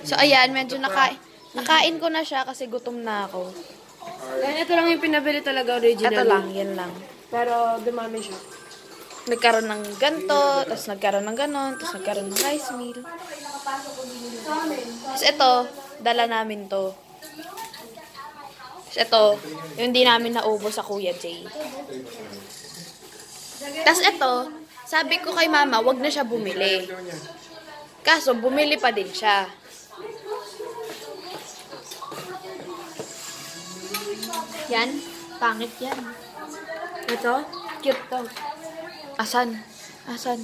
So, ayan, medyo nakain ko na siya kasi gutom na ako. Yan, ito lang yung pinabili talaga original. Ito lang, yan lang. Pero dumami siya. Nagkaroon ng ganto, tapos nagkaroon ng ganon, tapos nagkaroon ng rice meal. Tapos ito, dala namin to. Tapos ito, yung hindi namin naubos sa Kuya Jay. Tapos ito, sabi ko kay mama, wag na siya bumili. Kaso, bumili pa din siya. Yan, pangit yan. Ito, cute to. Asan? Asan?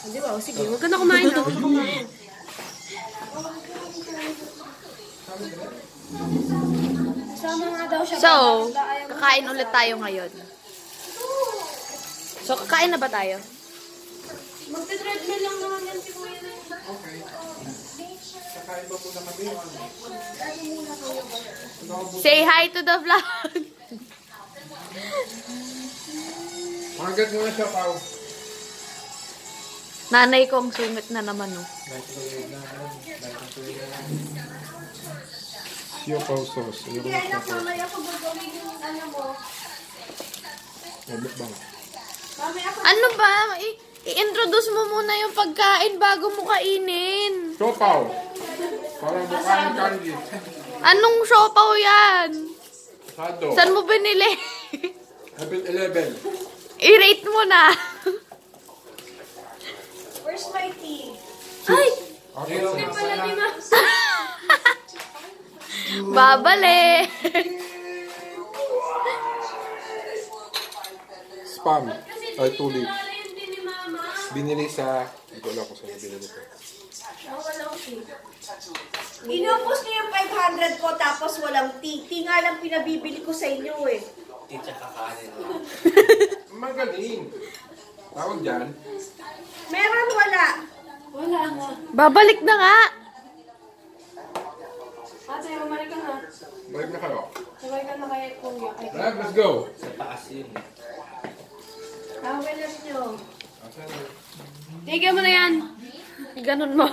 Di ba? O sige, huwag ka na kumain. Huwag ka na kumain. Sama nga daw siya. So, kakain ulit tayo ngayon. So, kakain na ba tayo? Magte-treadmill lang naman yan si Kuya. Okay. Kakain ba muna kami? Say hi to the vlog! Magat mo na siya, Pao. Nanay kong sungit na naman, oh. Siyo, Pao sauce. Kaya anak, mamaya ko gagawin yung ano mo. Mabukbang. Mamaya ko. Ano ba? I-introduce mo muna yung pagkain bago mo kainin. So, Pao. Parang bukain candy. Anong siopaw yan? Sado. Saan mo binili? Habit 11. I-rate mo na. Where's my tea? Ay! Okay, Hindi pala ni Ma. Babalik! Spam. Ay, tulip. Hindi ni Mama. Binili sa... Hindi ko alam kung saan binili ko. Walang tea. Inubos niyo yung 500 ko tapos walang tea. Tea nga lang pinabibili ko sa inyo eh. Titsa kakanin. Magaling. Tawag dyan. Meron wala. Wala nga. Babalik na nga! Ate, bumalik ka na. Balik na kayo. Sabay ka na kay Kuya. Ay, Alright, let's go. Sa taas yun. tawag na niyo. Tignan mo na yan. Ganon mo.